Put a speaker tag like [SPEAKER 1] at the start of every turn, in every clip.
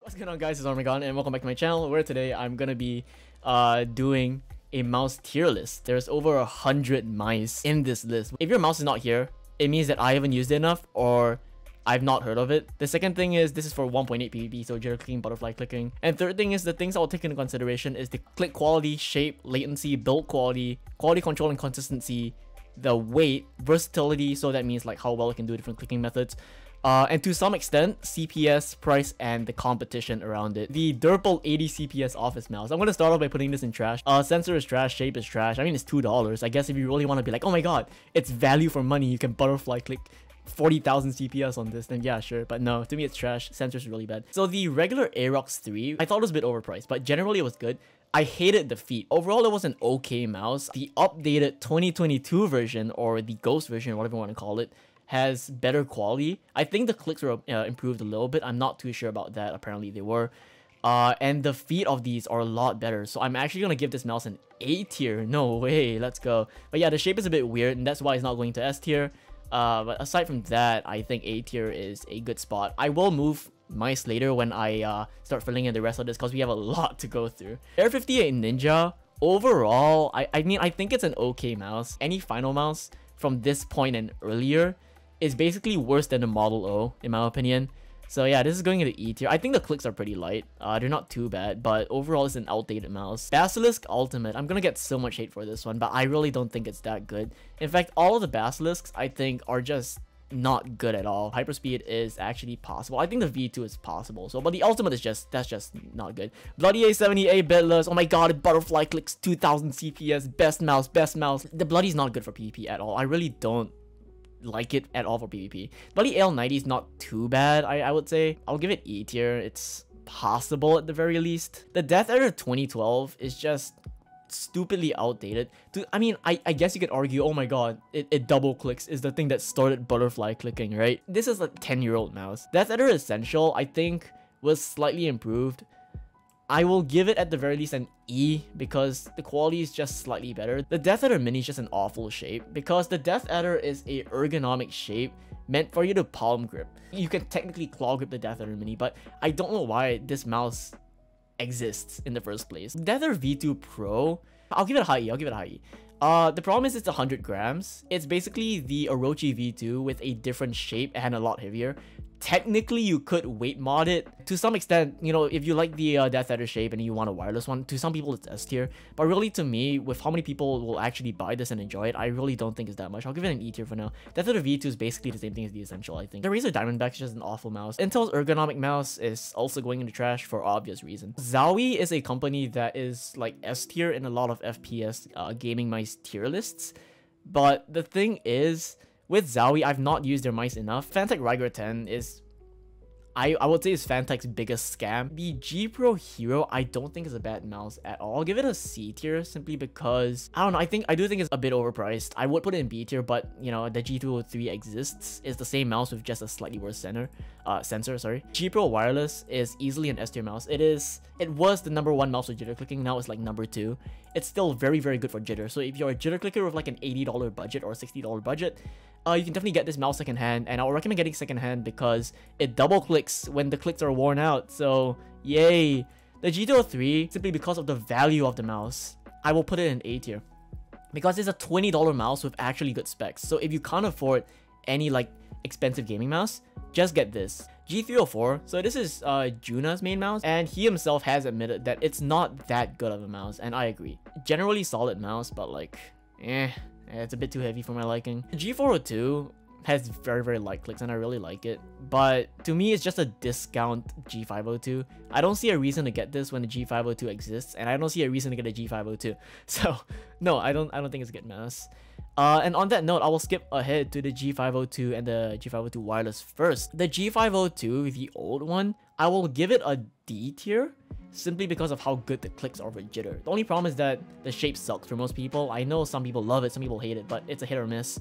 [SPEAKER 1] What's going on, guys? It's Armagon and welcome back to my channel, where today I'm gonna be doing a mouse tier list. There's over 100 mice in this list. If your mouse is not here, it means that I haven't used it enough or I've not heard of it. The second thing is this is for 1.8 PvP, so jitter clicking, butterfly clicking. And third thing is the things I'll take into consideration is the click quality, shape, latency, build quality, quality control and consistency, the weight, versatility, so that means like how well it can do different clicking methods. And to some extent, CPS, price, and the competition around it. The Durple 80 CPS office mouse. I'm going to start off by putting this in trash. Sensor is trash, shape is trash. I mean, it's $2. I guess if you really want to be like, oh my god, it's value for money, you can butterfly click 40,000 CPS on this, then yeah, sure. But no, to me it's trash. Sensor's really bad. So the regular Aerox 3, I thought it was a bit overpriced, but generally it was good. I hated the feet. Overall, it was an okay mouse. The updated 2022 version, or the Ghost version, whatever you want to call it, has better quality. I think the clicks were improved a little bit. I'm not too sure about that. Apparently they were. And the feet of these are a lot better. So I'm actually going to give this mouse an A tier. No way. Let's go. But yeah, the shape is a bit weird, and that's why it's not going to S tier. But aside from that, I think A tier is a good spot. I will move mice later when I start filling in the rest of this, because we have a lot to go through. Air 58 Ninja, overall, I mean, I think it's an okay mouse. Any final mouse from this point and earlier is basically worse than the Model O, in my opinion. So yeah, this is going into E tier. I think the clicks are pretty light. They're not too bad, but overall it's an outdated mouse. Basilisk Ultimate. I'm gonna get so much hate for this one, but I really don't think it's that good. In fact, all of the Basilisks, I think, are just not good at all. Hyperspeed is actually possible. I think the V2 is possible. So, but the Ultimate is that's just not good. Bloody A78 Bitless. Oh my god, it butterfly clicks 2000 CPS. Best mouse, best mouse. The Bloody's not good for PvP at all. I really don't like it at all for PvP. Bloody AL90 is not too bad, I would say. I'll give it E tier. It's possible at the very least. The Death Adder 2012 is just stupidly outdated. I mean, I guess you could argue, oh my god, it double clicks is the thing that started butterfly clicking, right? This is a 10-year-old mouse. Death Adder Essential, I think, was slightly improved. I will give it at the very least an E, because the quality is just slightly better. The Death Adder Mini is just an awful shape, because the Death Adder is a ergonomic shape meant for you to palm grip. You can technically claw grip the Death Adder Mini, but I don't know why this mouse exists in the first place. Death Adder V2 Pro, I'll give it a high E. I'll give it a high E. The problem is it's 100 grams. It's basically the Orochi V2 with a different shape and a lot heavier. Technically, you could weight mod it to some extent. You know, if you like the Death Adder shape and you want a wireless one, to some people it's S tier. But really, to me, with how many people will actually buy this and enjoy it, I really don't think it's that much. I'll give it an E tier for now. Death Adder V2 is basically the same thing as the Essential, I think. The Razer Diamondback is just an awful mouse. Intel's ergonomic mouse is also going into trash for obvious reasons. Zowie is a company that is like S tier in a lot of FPS gaming mice tier lists. But the thing is, with Zowie, I've not used their mice enough. Fantech Ryger 10 is, I would say, is Fantech's biggest scam. The G Pro Hero, I don't think is a bad mouse at all. I'll give it a C tier simply because, I don't know, I do think it's a bit overpriced. I would put it in B tier, but you know, the G203 exists. It's the same mouse with just a slightly worse sensor, sorry. G Pro Wireless is easily an S tier mouse. It was the #1 mouse for jitter clicking, now it's like #2. It's still very, very good for jitter. So if you're a jitter clicker with like an $80 budget or a $60 budget, you can definitely get this mouse secondhand, and I would recommend getting secondhand because it double clicks when the clicks are worn out. So yay. The G203, simply because of the value of the mouse, I will put it in A tier, because it's a $20 mouse with actually good specs. So if you can't afford any like expensive gaming mouse, just get this. G304, so this is Juna's main mouse, and he himself has admitted that it's not that good of a mouse, and I agree. Generally solid mouse, but like, it's a bit too heavy for my liking. The G402 has very, very light clicks, and I really like it. But to me, it's just a discount G502. I don't see a reason to get this when the G502 exists, and I don't see a reason to get a G502. So no, I don't think it's a good mouse. And on that note, I will skip ahead to the G502 and the G502 wireless first. The G502, the old one, I will give it a D tier, simply because of how good the clicks are with jitter. The only problem is that the shape sucks for most people. I know some people love it, some people hate it, but it's a hit or miss.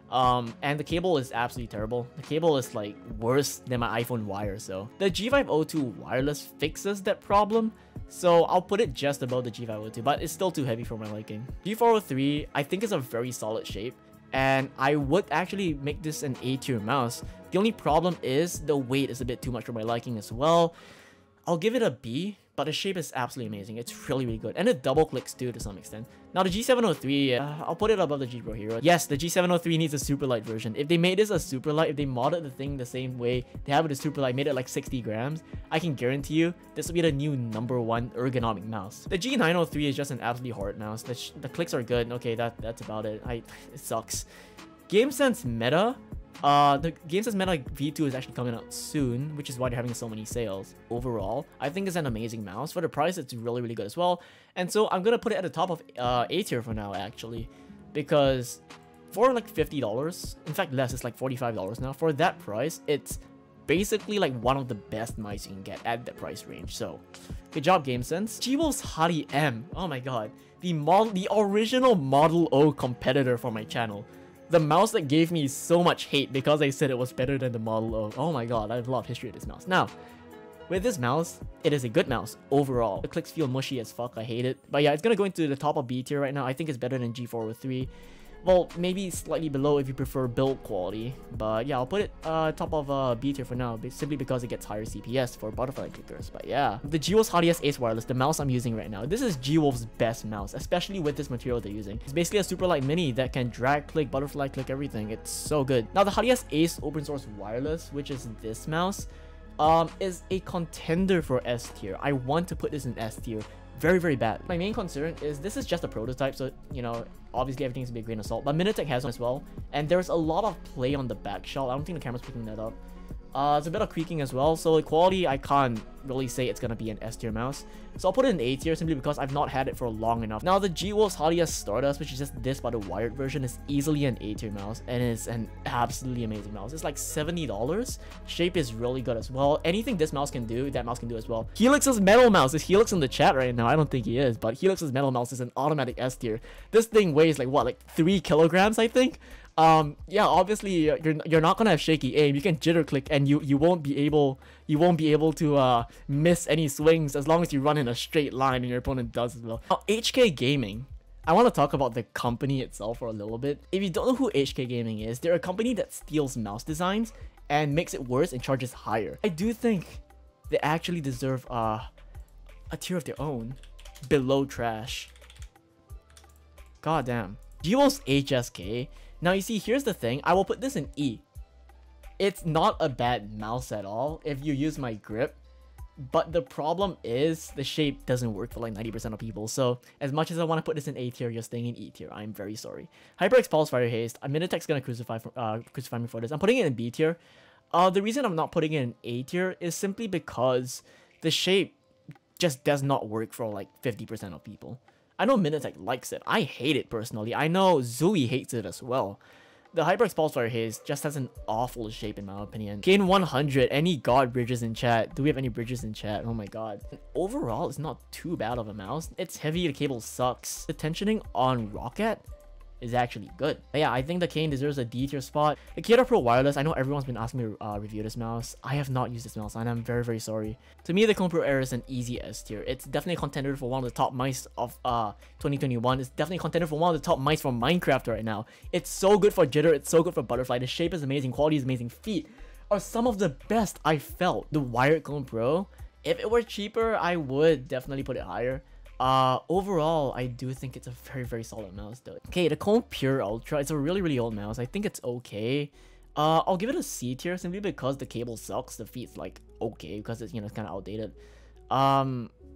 [SPEAKER 1] And the cable is absolutely terrible. The cable is like worse than my iPhone wire. So the G502 wireless fixes that problem, so I'll put it just above the G502, but it's still too heavy for my liking. G403, I think, is a very solid shape, and I would actually make this an A tier mouse. The only problem is the weight is a bit too much for my liking as well. I'll give it a B, but the shape is absolutely amazing. It's really, really good. And it double clicks too to some extent. Now the G703, I'll put it above the G Pro Hero. Yes, the G703 needs a super light version. If they made this a super light, if they modded the thing the same way they have it a super light, made it like 60 grams, I can guarantee you this will be the new #1 ergonomic mouse. The G903 is just an absolutely horrid mouse. The clicks are good. Okay, that's about it. It sucks. GameSense Meta. The GameSense Meta V2 is actually coming out soon, which is why they're having so many sales. Overall, I think it's an amazing mouse. For the price, it's really, really good as well. And so I'm gonna put it at the top of A tier for now, actually, because for like $50, in fact less, it's like $45 now. For that price, it's basically like one of the best mice you can get at that price range. So, good job, GameSense. G-Wolf's Hadi M. Oh my god, the original Model O competitor for my channel. The mouse that gave me so much hate because I said it was better than the Model O. Oh my god, I have a lot of history with this mouse. Now, with this mouse, it is a good mouse overall. The clicks feel mushy as fuck, I hate it. But yeah, it's gonna go into the top of B tier right now. I think it's better than G403. Well, maybe slightly below if you prefer build quality. But yeah, I'll put it top of B tier for now, simply because it gets higher CPS for butterfly clickers. But yeah, the G-Wolf's Hadi S Ace Wireless, the mouse I'm using right now. This is G-Wolf's best mouse, especially with this material they're using. It's basically a super light mini that can drag click, butterfly click, everything. It's so good. Now the Hadi S Ace open source wireless, which is this mouse, is a contender for S tier. I want to put this in S tier. Very, very bad. My main concern is this is just a prototype, so, you know, obviously everything's a big grain of salt, but Minitech has one as well, and there's a lot of play on the back shell. I don't think the camera's picking that up. It's a bit of creaking as well, so the quality, I can't really say it's gonna be an S tier mouse. So I'll put it in A tier simply because I've not had it for long enough. Now the G-Wolf's Hadi S Stardust, which is just this but a wired version, is easily an A tier mouse, and it's an absolutely amazing mouse. It's like $70. Shape is really good as well. Anything this mouse can do, that mouse can do as well. Helix's metal mouse. Is Helix in the chat right now? I don't think he is, but Helix's metal mouse is an automatic S tier. This thing weighs like what, like 3 kilograms, I think? Yeah, obviously you're not gonna have shaky aim. You can jitter click and you won't be able to miss any swings as long as you run in a straight line and your opponent does as well. Now, HK Gaming. I want to talk about the company itself for a little bit. If you don't know who HK Gaming is, they're a company that steals mouse designs and makes it worse and charges higher. I do think they actually deserve a tier of their own below trash. God damn. G-Wolf's HSK. Now you see, here's the thing, I will put this in E. It's not a bad mouse at all if you use my grip, but the problem is the shape doesn't work for like 90% of people. So as much as I want to put this in A tier, you're staying in E tier. I'm very sorry. HyperX Pulse Fire Haste. Minitech's gonna crucify me for this. I'm putting it in B tier. The reason I'm not putting it in A tier is simply because the shape just does not work for like 50% of people. I know Minitech likes it. I hate it personally. I know Zui hates it as well. The HyperX Pulse Fire Haste just has an awful shape in my opinion. Kane 100, any god bridges in chat? Do we have any bridges in chat? Oh my god. Overall, it's not too bad of a mouse. It's heavy, the cable sucks. The tensioning on Rocket is actually good. But yeah, I think the Kane deserves a D tier spot. The Kieta Pro Wireless, I know everyone's been asking me to review this mouse. I have not used this mouse and I'm very, very sorry. To me, the Kone Pro Air is an easy S tier. It's definitely a contender for one of the top mice of 2021. It's definitely a contender for one of the top mice from Minecraft right now. It's so good for jitter, it's so good for butterfly. The shape is amazing, quality is amazing, feet are some of the best I felt. The wired Kone Pro, if it were cheaper, I would definitely put it higher. Overall, I do think it's a very, very solid mouse though. Okay, the Kone Pure Ultra, it's a really, really old mouse. I think it's okay. I'll give it a C tier simply because the cable sucks. The feet's like okay because it's, you know, it's kind of outdated.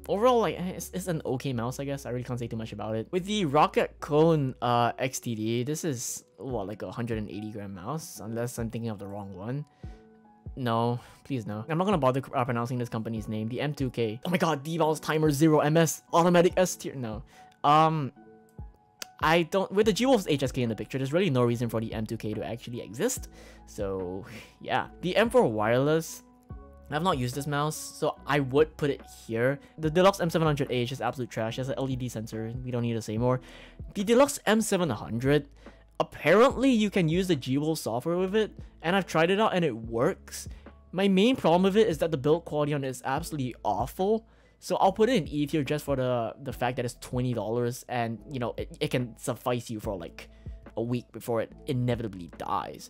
[SPEAKER 1] Overall, like it's an okay mouse, I guess. I really can't say too much about it. With the Rocket Kone XTD, this is what, like a 180 gram mouse, unless I'm thinking of the wrong one. No, please no. I'm not gonna bother pronouncing this company's name. The M2K. Oh my god, D-Mouse Timer 0 MS automatic S tier. No. I don't. With the G-Wolf's HSK in the picture, there's really no reason for the M2K to actually exist. So yeah, the M4 Wireless. I've not used this mouse, so I would put it here. The Deluxe M700A is just absolute trash. It has an LED sensor. We don't need to say more. The Deluxe M700. Apparently, you can use the G-Wolf software with it, and I've tried it out and it works. My main problem with it is that the build quality on it is absolutely awful. So I'll put it in E tier just for the fact that it's $20 and, you know, it can suffice you for like a week before it inevitably dies.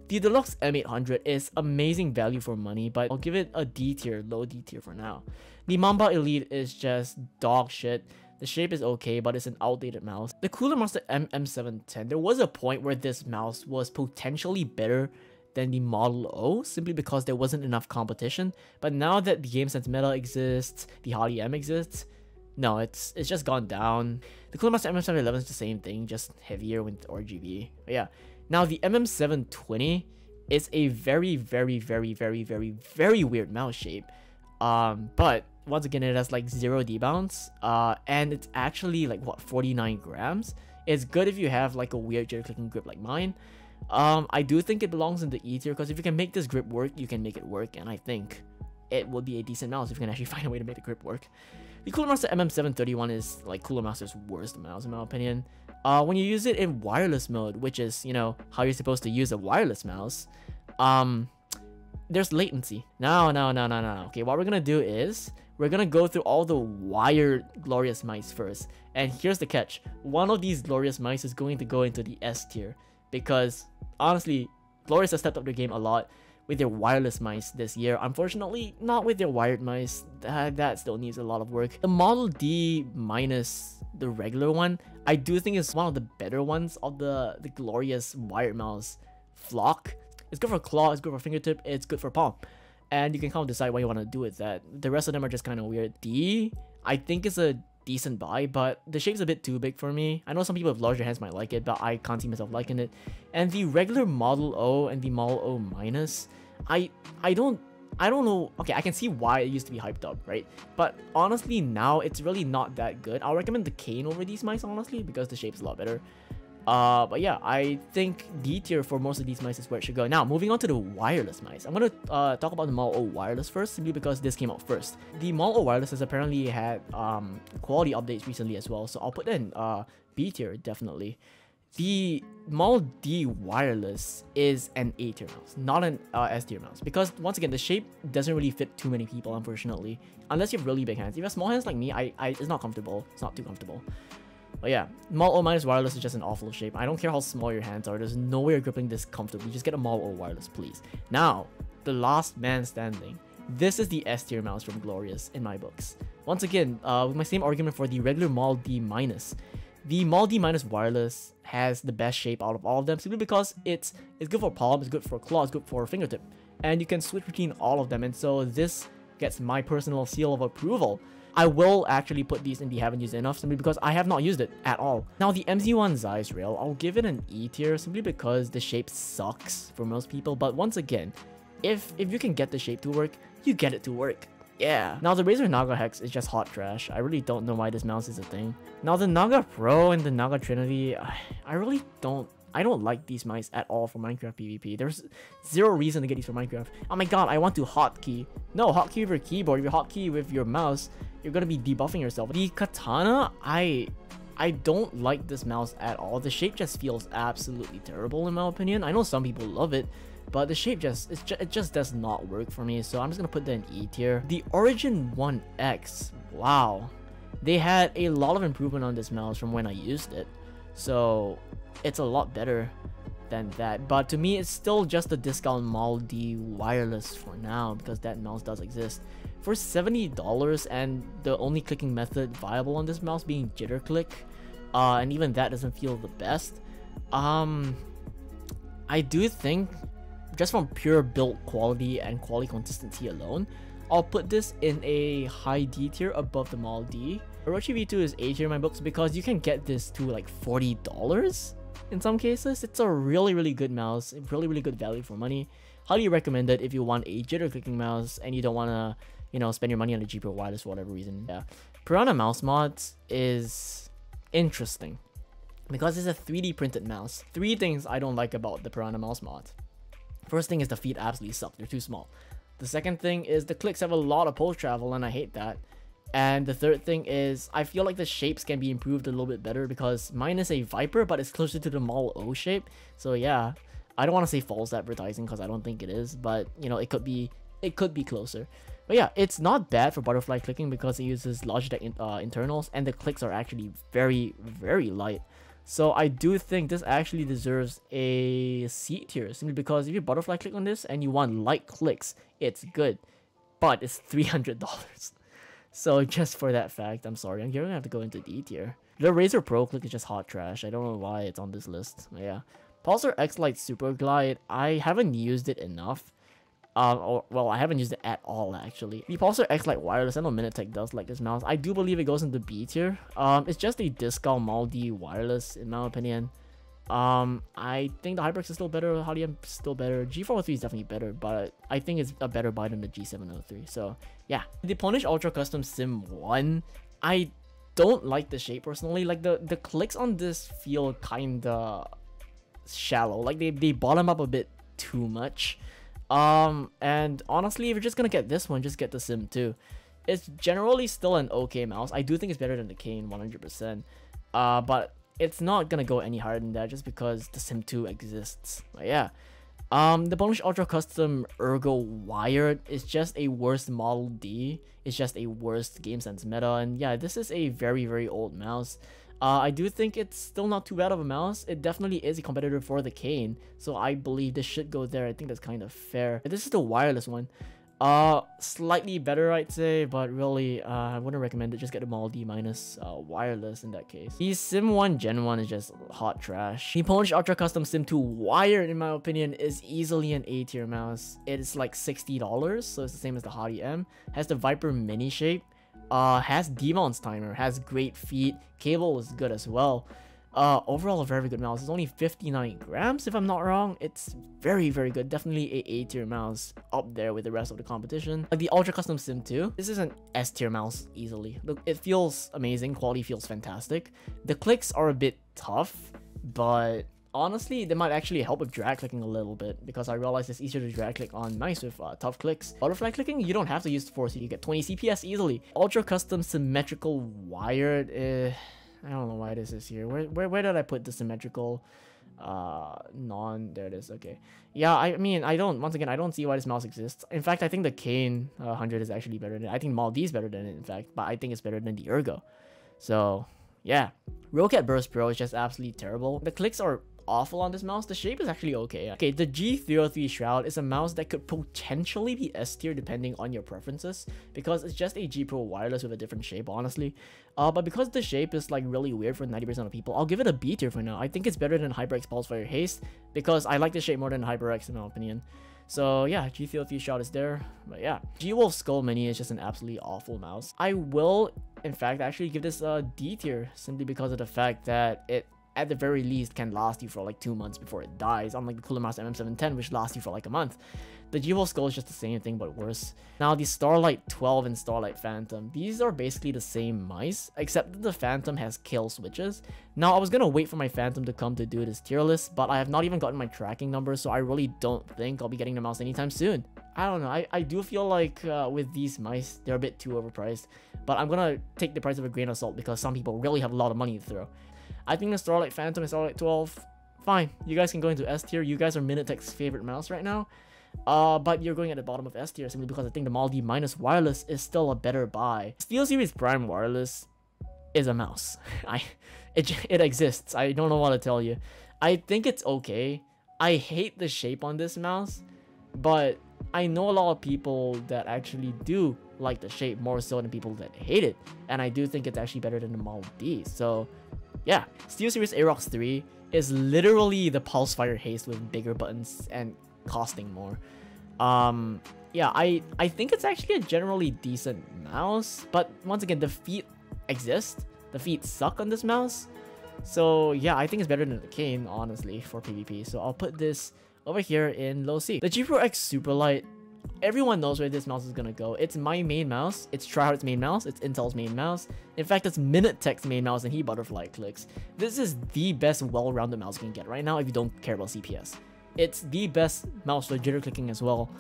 [SPEAKER 1] The Deluxe M800 is amazing value for money, but I'll give it a D tier, low D tier for now. The Mamba Elite is just dog shit. The shape is okay, but it's an outdated mouse. The Cooler Master MM710, there was a point where this mouse was potentially better than the Model O, simply because there wasn't enough competition. But now that the GameSense Meta exists, the Hardy M exists, no, it's just gone down. The Cooler Master MM711 is the same thing, just heavier with RGB. But yeah. Now, the MM720 is a very, very, very, very, very, very weird mouse shape. But once again, it has like 0 debounce. And it's actually like, what, 49 grams? It's good if you have like a weird jitter clicking grip like mine. I do think it belongs in the E tier, because if you can make this grip work, you can make it work. And I think it would be a decent mouse if you can actually find a way to make the grip work. The Cooler Master MM731 is like Cooler Master's worst mouse in my opinion. When you use it in wireless mode, which is, you know, how you're supposed to use a wireless mouse, there's latency. No. Okay, what we're gonna do is we're gonna go through all the wired Glorious mice first. And here's the catch. One of these Glorious mice is going to go into the S tier, because honestly, Glorious has stepped up their game a lot with their wireless mice this year. Unfortunately, not with their wired mice. That still needs a lot of work. The Model D minus the regular one, I do think is one of the better ones of the Glorious wired mouse flock. It's good for claw, it's good for fingertip, it's good for palm. And you can kind of decide what you want to do with that. The rest of them are just kind of weird. D, I think is a decent buy, but the shape's a bit too big for me. I know some people with larger hands might like it, but I can't see myself liking it. And the regular Model O and the Model O minus, I don't know. Okay, I can see why it used to be hyped up, right? But honestly, now it's really not that good. I'll recommend the Cane over these mice, honestly, because the shape's a lot better. But yeah, I think D tier for most of these mice is where it should go. Now, moving on to the wireless mice. I'm going to talk about the Model O wireless first, simply because this came out first. The Model O wireless has apparently had quality updates recently as well, so I'll put that in B tier, definitely. The Model D wireless is an A tier mouse, not an S tier mouse, because once again, the shape doesn't really fit too many people, unfortunately, unless you have really big hands. If you have small hands like me, it's not comfortable. It's not too comfortable. But yeah, Model O minus wireless is just an awful shape. I don't care how small your hands are. There's no way you're gripping this comfortably. Just get a Model O wireless, please. Now, the last man standing. This is the S tier mouse from Glorious in my books. Once again, with my same argument for the regular Model D minus. The Model D minus wireless has the best shape out of all of them, simply because it's good for palm, it's good for claw, it's good for fingertip. And you can switch between all of them, and so this gets my personal seal of approval. I will actually put these in the haven't used enough, simply because I have not used it at all. Now, the MZ1 Zeiss Rail, I'll give it an E tier, simply because the shape sucks for most people. But once again, if you can get the shape to work, you get it to work. Yeah. Now, the Razer Naga Hex is just hot trash. I really don't know why this mouse is a thing. Now, the Naga Pro and the Naga Trinity, I really don't like these mice at all for Minecraft PvP. There's zero reason to get these for Minecraft. Oh my god, I want to hotkey. No, hotkey with your keyboard. If you hotkey with your mouse, you're gonna be debuffing yourself. The Katana, I don't like this mouse at all. The shape just feels absolutely terrible in my opinion. I know some people love it, but the shape it just does not work for me. So I'm just gonna put that in E tier. The Origin 1X, wow. They had a lot of improvement on this mouse from when I used it. So it's a lot better than that, but to me it's still just a discount Model D wireless for now, because that mouse does exist. For $70 and the only clicking method viable on this mouse being jitter click, and even that doesn't feel the best, I do think, just from pure build quality and quality consistency alone, I'll put this in a high D tier above the Model D. Orochi V2 is A tier in my books because you can get this to like $40 in some cases. It's a really good mouse, really good value for money. Highly recommend it if you want a jitter clicking mouse and you don't want to, you know, spend your money on a cheaper wireless for whatever reason. Yeah, Piranha Mouse Mods is interesting because it's a 3D printed mouse. Three things I don't like about the Piranha Mouse Mod. First thing is the feet absolutely suck, they're too small. The second thing is the clicks have a lot of post travel and I hate that. And the third thing is I feel like the shapes can be improved a little bit better, because mine is a Viper but it's closer to the Model O shape. So yeah, I don't want to say false advertising because I don't think it is, but you know, it could be closer. But yeah, it's not bad for butterfly clicking because it uses Logitech internals and the clicks are actually very light. So I do think this actually deserves a C tier, simply because if you butterfly click on this and you want light clicks, it's good, but it's $300. So just for that fact, I'm sorry, I'm gonna have to go into D tier. The Razer Pro Click is just hot trash. I don't know why it's on this list. But yeah, Pulsar X Lite Super Glide, I haven't used it enough. Well, I haven't used it at all, actually. The Pulsar X Lite Wireless, I know Minitech does like this mouse. I do believe it goes into B tier. It's just a Discal MALDI wireless, in my opinion. I think the HyperX is still better, Hadium is still better, G403 is definitely better, but I think it's a better buy than the G703, so yeah. The Ponish Ultra Custom Sim 1, I don't like the shape personally. Like, the clicks on this feel kinda shallow, like they bottom up a bit too much. And honestly, if you're just gonna get this one, just get the Sim 2. It's generally still an okay mouse. I do think it's better than the Cane 100%, but it's not gonna go any higher than that just because the Sim 2 exists. But yeah, the Ponish Ultra Custom Ergo Wired is just a worse Model D. It's just a worse GameSense meta, and yeah, this is a very old mouse. I do think it's still not too bad of a mouse. It definitely is a competitor for the Cane, so I believe this should go there. I think that's kind of fair. This is the wireless one. Slightly better, I'd say, but really, I wouldn't recommend it. Just get the MALDI minus wireless in that case. The Sim 1 Gen 1 is just hot trash. The Ponish Ultra Custom Sim 2 Wired, in my opinion, is easily an A tier mouse. It's like $60, so it's the same as the Hadi M. Has the Viper Mini shape. Has demounts timer, has great feet, cable is good as well. Overall a very good mouse. It's only 59 grams if I'm not wrong. It's very good, definitely a A tier mouse, up there with the rest of the competition. Like the Ultra Custom Sim 2, this is an S tier mouse easily. Look, it feels amazing, quality feels fantastic. The clicks are a bit tough, but honestly, they might actually help with drag clicking a little bit, because I realize it's easier to drag click on mice with tough clicks. Butterfly clicking, you don't have to use the force, you get 20 CPS easily. Ultra Custom Symmetrical Wired, I don't know why this is here. Where did I put the symmetrical there it is. Okay, yeah, I mean, once again, I don't see why this mouse exists. In fact, I think the Cane 100 is actually better than it. I think MALDI is better than it, in fact, but I think it's better than the Ergo. So yeah, Roccat Burst Pro is just absolutely terrible. The clicks are awful on this mouse. The shape is actually okay. Okay, the G303 Shroud is a mouse that could potentially be S tier depending on your preferences, because it's just a G Pro wireless with a different shape, honestly. But because the shape is like really weird for 90% of people, I'll give it a B tier for now. I think it's better than HyperX Pulsefire Haste, because I like the shape more than HyperX in my opinion. So yeah, G303 Shroud is there. But yeah, G-Wolf Skull Mini is just an absolutely awful mouse. I will, in fact, actually give this a D tier, simply because of the fact that it, at the very least, can last you for like 2 months before it dies, unlike the Cooler Mouse MM710, which lasts you for like a month. The G-Wolf Skull is just the same thing, but worse. Now, the Starlight 12 and Starlight Phantom, these are basically the same mice, except that the Phantom has kill switches. Now, I was gonna wait for my Phantom to come to do this tier list, but I have not even gotten my tracking number, so I really don't think I'll be getting the mouse anytime soon. I don't know, I do feel like with these mice, they're a bit too overpriced, but I'm gonna take the price with a grain of salt because some people really have a lot of money to throw. I think the Starlight Phantom and Starlight 12, fine. You guys can go into S tier. You guys are Minitech's favorite mouse right now. But you're going at the bottom of S tier simply because I think the MALDI minus wireless is still a better buy. SteelSeries Prime Wireless is a mouse. It exists. I don't know what to tell you. I think it's okay. I hate the shape on this mouse, but I know a lot of people that actually do like the shape more so than people that hate it. And I do think it's actually better than the MALDI. So yeah, SteelSeries Aerox 3 is literally the Pulsefire Haste with bigger buttons and costing more. Yeah, I think it's actually a generally decent mouse, but once again, the feet exist. The feet suck on this mouse. So yeah, I think it's better than the Cane, honestly, for PvP. So I'll put this over here in low C. The G Pro X Superlight, everyone knows where this mouse is gonna go. It's my main mouse, it's Tryhard's main mouse, it's Intel's main mouse. In fact, it's Minitech's main mouse and he butterfly clicks. This is the best well-rounded mouse you can get right now if you don't care about CPS. It's the best mouse for jitter clicking as well.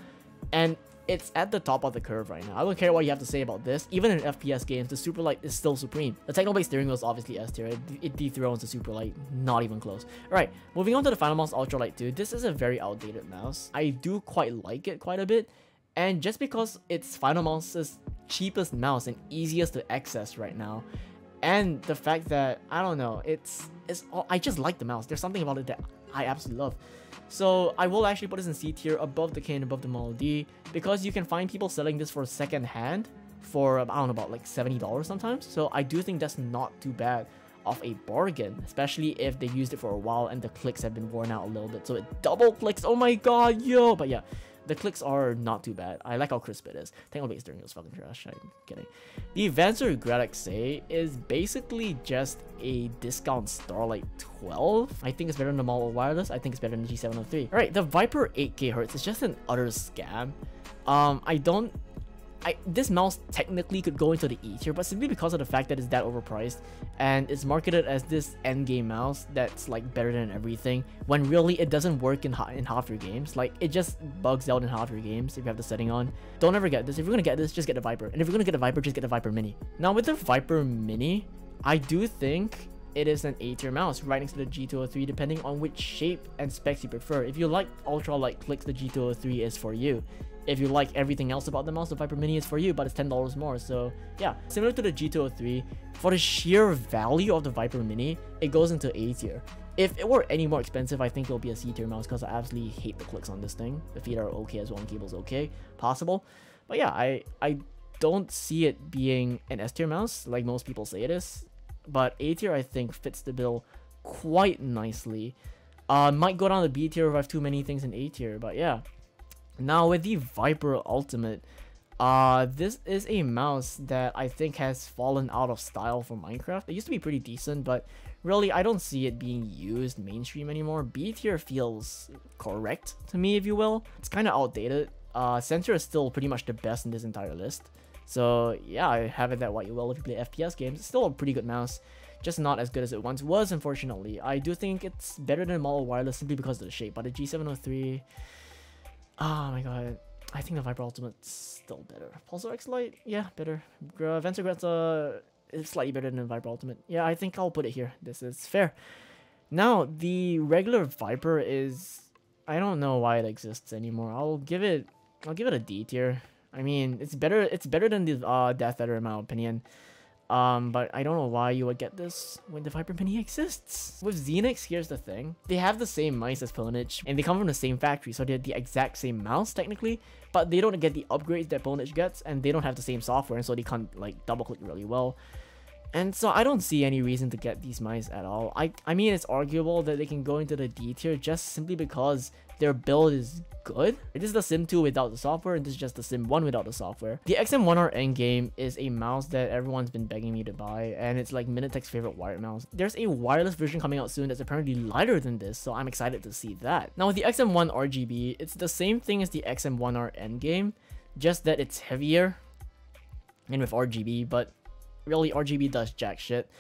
[SPEAKER 1] And it's at the top of the curve right now. I don't care what you have to say about this. Even in FPS games, the Superlight is still supreme. The Technoblade steering wheel is obviously S tier. It dethrones the Superlight, not even close. Alright, moving on to the final mouse, Ultralight 2. This is a very outdated mouse. I do quite like it quite a bit. And just because it's Final Mouse's cheapest mouse and easiest to access right now, And the fact that, I don't know, I just like the mouse. There's something about it that I absolutely love. So I will actually put this in C tier, above the K and above the Model D, because you can find people selling this for second hand for, I don't know, about like $70 sometimes. So I do think that's not too bad of a bargain, especially if they've used it for a while and the clicks have been worn out a little bit. So it double clicks, oh my god, yo! But yeah, the clicks are not too bad. I like how crisp it is. Techno-based steering was fucking trash. I'm kidding. The Avancer Gradax is basically just a discount Starlight 12. I think it's better than the Model Wireless. I think it's better than the G703. Alright, the Viper 8K Hz is just an utter scam. This mouse technically could go into the E tier, but simply because of the fact that it's that overpriced and it's marketed as this endgame mouse that's like better than everything, when really it doesn't work in half your games. Like, it just bugs out in half your games if you have the setting on. Don't ever get this. If you're gonna get this, just get the Viper. And if you're gonna get the Viper, just get the Viper Mini. Now with the Viper Mini, I do think it is an A tier mouse right next to the G203, depending on which shape and specs you prefer. If you like ultra light clicks, the G203 is for you. If you like everything else about the mouse, the Viper Mini is for you, but it's $10 more. So yeah, similar to the G203, for the sheer value of the Viper Mini, it goes into A tier. If it were any more expensive, I think it'll be a C tier mouse, because I absolutely hate the clicks on this thing. The feet are okay as well, and cable's okay, possible. But yeah, I don't see it being an S tier mouse like most people say it is. But A tier, I think, fits the bill quite nicely. Might go down to B tier if I have too many things in A tier, but yeah. Now with the Viper Ultimate, this is a mouse that I think has fallen out of style for Minecraft. It used to be pretty decent, but really I don't see it being used mainstream anymore. B tier feels correct to me, if you will. It's kind of outdated. Sensor is still pretty much the best in this entire list. So yeah, I have it that what you will if you play FPS games. It's still a pretty good mouse, just not as good as it once was, unfortunately. I do think it's better than Model Wireless simply because of the shape, but the G703... oh my god, I think the Viper Ultimate's still better. Pulsar X Lite, yeah, better. Avancer Gradax is slightly better than the Viper Ultimate. Yeah, I think I'll put it here. This is fair. Now, the regular Viper is... I don't know why it exists anymore. I'll give it a D tier. I mean, it's better than the Death Adder in my opinion. But I don't know why you would get this when the Viper Mini exists. With Xenix, here's the thing. They have the same mice as Pwnage, and they come from the same factory, so they're the exact same mouse technically, but they don't get the upgrades that Pwnage gets, and they don't have the same software, and so they can't like double click really well. And so I don't see any reason to get these mice at all. I mean, it's arguable that they can go into the D tier just simply because their build is good. This is the Sim 2 without the software, and this is just the Sim 1 without the software. The XM1R Endgame is a mouse that everyone's been begging me to buy, and it's like Minitech's favorite wired mouse. There's a wireless version coming out soon that's apparently lighter than this, so I'm excited to see that. Now with the XM1 RGB, it's the same thing as the XM1R Endgame, just that it's heavier and with RGB, but really RGB does jack shit.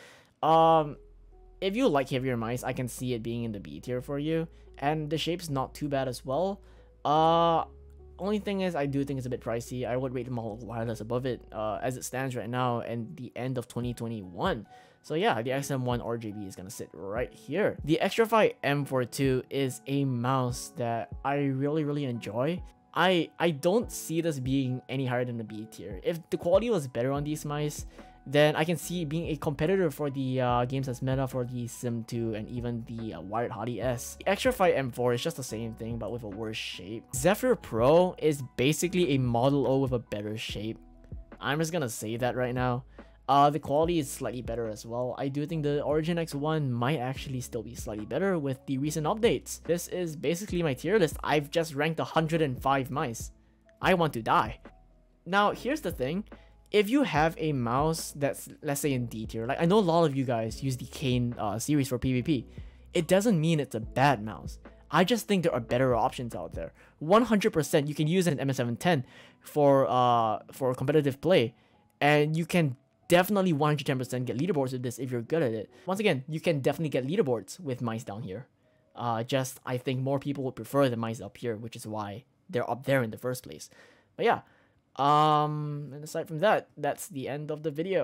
[SPEAKER 1] If you like heavier mice, I can see it being in the B tier for you, and the shape's not too bad as well. Only thing is, I do think it's a bit pricey. I would rate the Model Wireless above it as it stands right now and the end of 2021. So yeah, the XM1 RGB is gonna sit right here. The Xtrfy M42 is a mouse that I really enjoy. I don't see this being any higher than the B tier. If the quality was better on these mice, then I can see it being a competitor for the games as meta for the Sim 2 and even the Wired Hottie S. The Xtrfy M4 is just the same thing but with a worse shape. Zephyr Pro is basically a Model O with a better shape. I'm just gonna say that right now. The quality is slightly better as well. I do think the Origin X1 might actually still be slightly better with the recent updates. This is basically my tier list. I've just ranked 105 mice. I want to die. Now, here's the thing. If you have a mouse that's, let's say, in D tier, like I know a lot of you guys use the Kane series for PvP, it doesn't mean it's a bad mouse. I just think there are better options out there. 100% you can use an MS710 for competitive play, and you can definitely 110% get leaderboards with this if you're good at it. Once again, you can definitely get leaderboards with mice down here. Just I think more people would prefer the mice up here, which is why they're up there in the first place. But yeah. And aside from that, that's the end of the video.